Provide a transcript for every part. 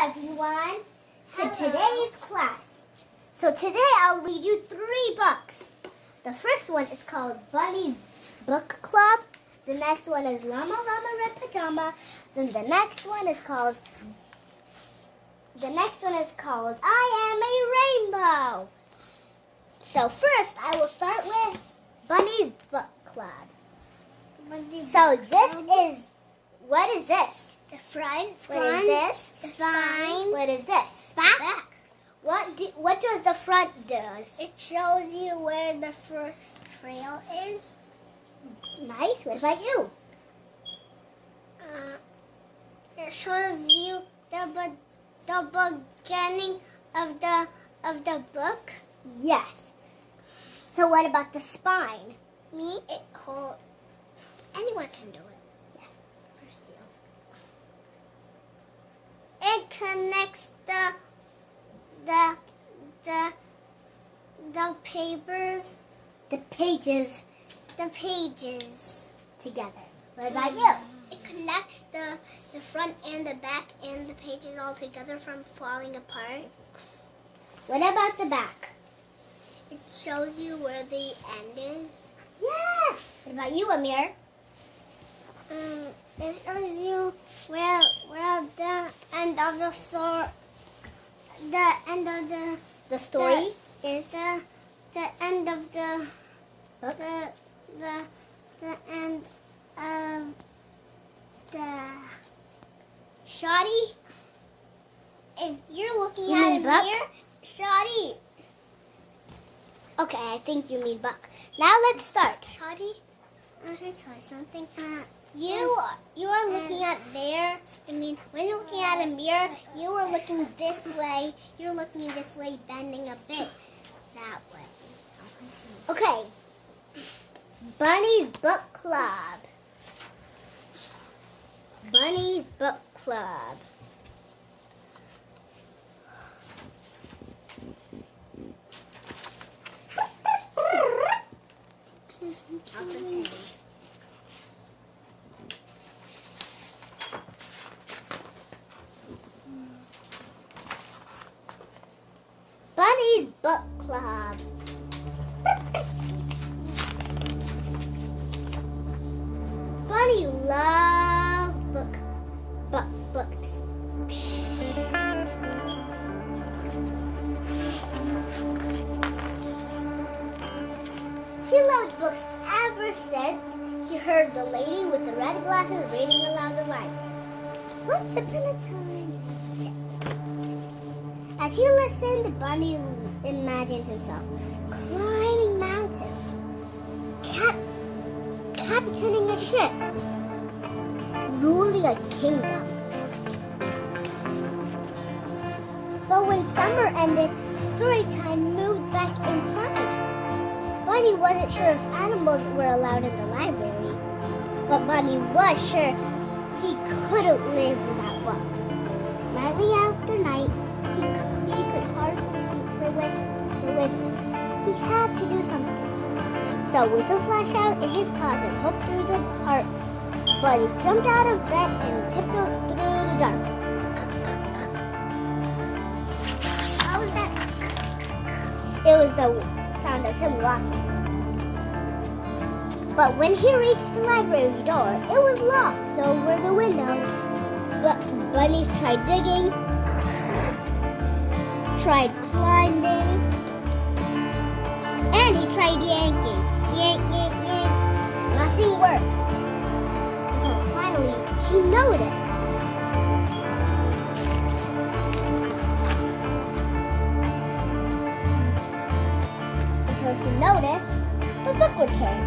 everyone to today's class. So today I'll read you 3 books. The first one is called Bunny's Book Club. The next one is Llama Llama Red Pajama. Then the next one is called I Am a Rainbow. So first I will start with Bunny's Book Club. What is this? The front. What is this? The spine. What is this? Back. What does the front do? It shows you where the first trail is. Nice. What about you? It shows you the beginning of the book. Yes. So what about the spine? Anyone can do it. Yes. First deal. It connects the papers. The pages together. What about you? It connects the front and the back and the pages all together from falling apart. What about the back? It shows you where the end is. Yes. What about you, Amir? It shows you where the end of the story. The end of The story is the end of the book. the end of the Ashadiee. If you're looking You at mean a book? mirror, Ashadiee. Okay, I think you mean book. Now let's start. Ashadiee, I'm going to tell you something. You are looking at there. I mean, when you're looking at a mirror, you are looking this way. You're looking this way, bending a bit that way. I'll continue. Okay. Bunny's Book Club. Bunny's Book Club. I'll continue. Bunny's Book Club. Bunny loves books. He loves books ever since he heard the lady with the red glasses reading aloud the line. Once upon a time. As he listened, Bunny imagined himself climbing mountains, captaining a ship, ruling a kingdom. But when summer ended, story time moved back inside. Bunny wasn't sure if animals were allowed in the library, but Bunny was sure he couldn't live without books. Nightly after night, he could hardly sleep for wishing. He had to do something. So with a flashlight in his closet hooked through the heart, Bunny jumped out of bed and tiptoed through the dark. How was that? It was the sound of him walking. But when he reached the library door, it was locked, so were the windows. But Bunny tried digging, tried climbing, and he tried yanking. Yank, yank, yank. Nothing worked. So finally, he noticed. Until he noticed the book return.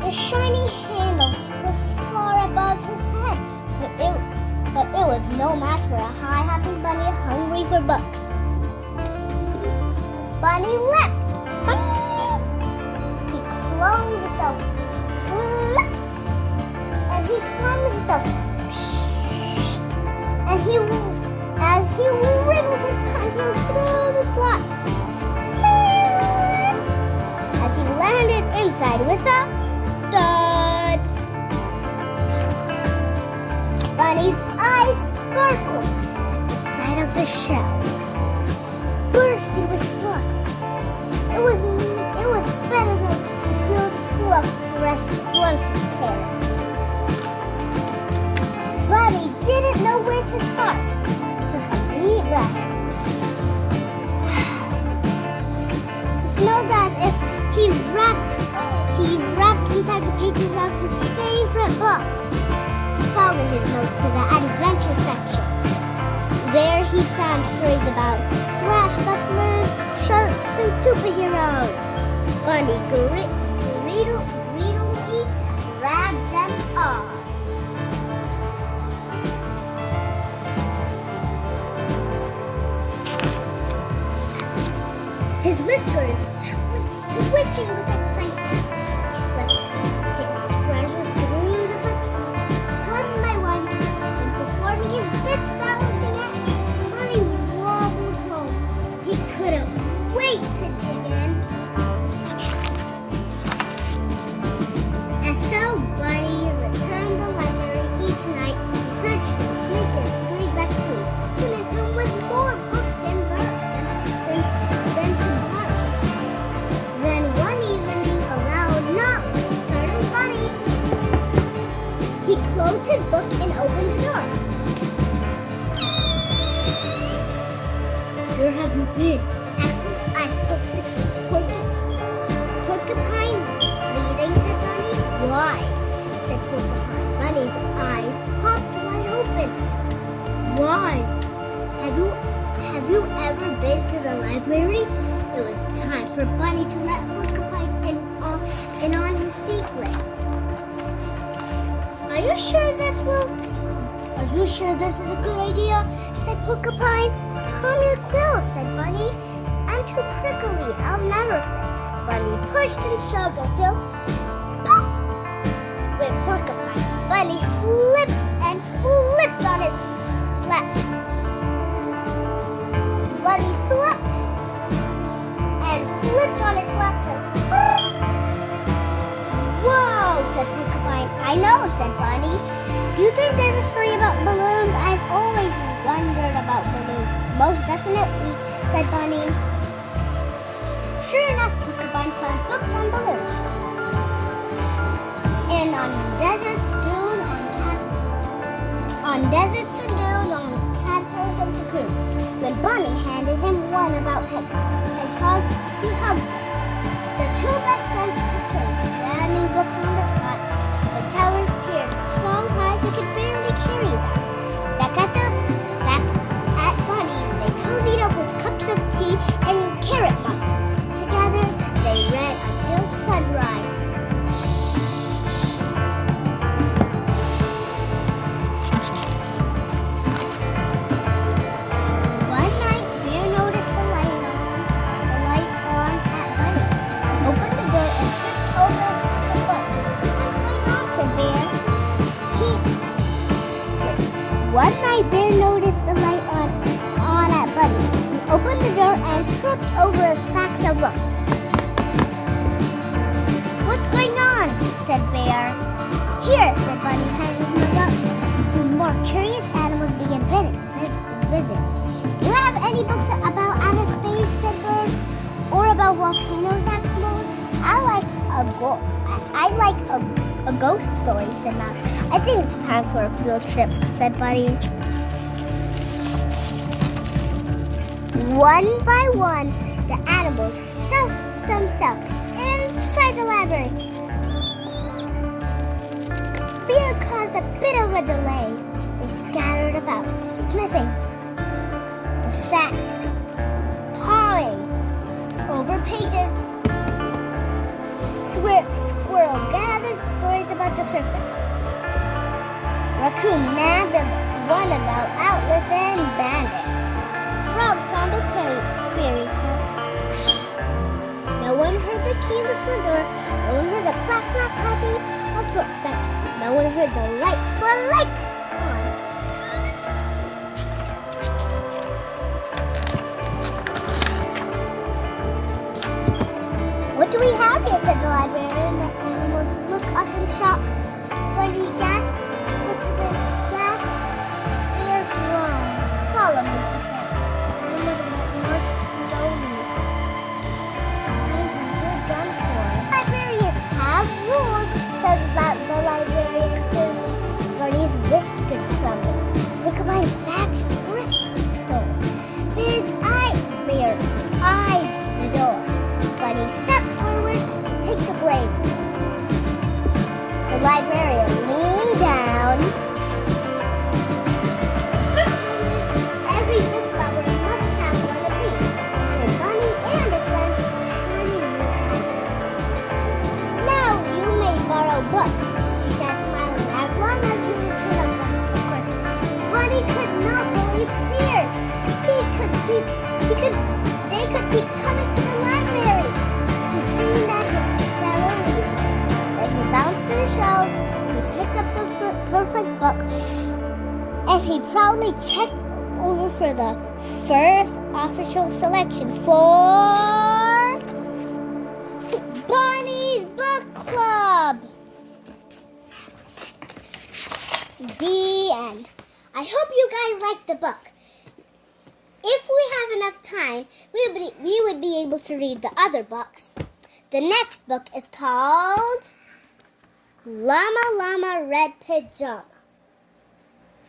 The shiny handle was far above his head, but it was no match for a high-hopping bunny hungry for books. Bunny leapt. He flung himself. And he flung himself. And as he wriggled his contours through the slot. As he landed inside with a thud. Bunny's eyes sparkled at the the shelves, bursting with books. It was better than filled full of fresh, crunchy carrots. Bunny didn't know where to start. Took a deep breath. It smelled as if he wrapped inside the pages of his favorite book. He followed his nose to the adventure section. There he found stories about swashbucklers, sharks, and superheroes. Bunny greedily grabbed them all. His whiskers twitching with excitement. He slipped his treasures through the books one by one, and performing his best balancing act, Bunny wobbled home. He couldn't wait to dig in. And so Bunny returned to the library each night. He searched and sneaked and scurried back through to his home with more books than tomorrow. Then one evening, a loud knock startled Bunny. He closed his book and opened the door. Where have you been? Asked Porcupine leading, said Bunny. Why? Said Porcupine. Bunny's eyes popped wide open. Why? Have you ever been to the library? It was time for Bunny to let Porcupine in on his secret. Are you sure this is a good idea? Said Porcupine. Calm your quills, said Bunny. I'm too prickly. I'll never fit. Bunny pushed and shoved until pop went Porcupine. Bunny slipped and flipped on his slash. Bunny slipped and flipped on his laptop. Whoa, said Porcupine. I know, said Bunny. Do you think there's a story about balloons? I've always wondered about balloons. Most definitely, said Bunny. Sure enough, Porcupine found books on balloons. And on deserts and dunes, caterpillars and cocoons. When Bunny handed him one about hedgehogs, he hugged them. The two best friends took turns jamming books on the spot. The tower cheered so high they could barely carry them. Back at Bunny's, they cozied up with cups of tea and carrot muffins. Together, they read until sunrise. One night, Bear noticed the light on at Bunny. He opened the door and tripped over a stack of books. What's going on? Said Bear. One night, Bear noticed the light on at Bunny. He opened the door and tripped over a stack of books. What's going on? Said Bear. Here, said Bunny, handing him a book. Two more curious animals began visit. Do you have any books about outer space? Said Bird. Or about volcanoes? Asked Mouse. I like a ghost story, said Mouse. I think it's time for a field trip, said Bunny. One by one, the animals stuffed themselves inside the library. Bear caused a bit of a delay. They scattered about, sniffing the sacks, pawing over pages. Squirrel gathered stories about the circus. Raccoon nabbed one about outlets and bandits. Frog found a fairy tale. No one heard the key in the front door. No one heard the clap clap clapping of footsteps. No one heard the light flick on. What do we have here? Said the librarian. The animals looked up in shock. Bunny gasped. Porcupine gasped. Bear groaned. Follow me, he said. he proudly checked over for the first official selection for Bonnie's Book Club. The end. I hope you guys liked the book. If we have enough time, we would be able to read the other books. The next book is called Llama Llama Red Pig Jump.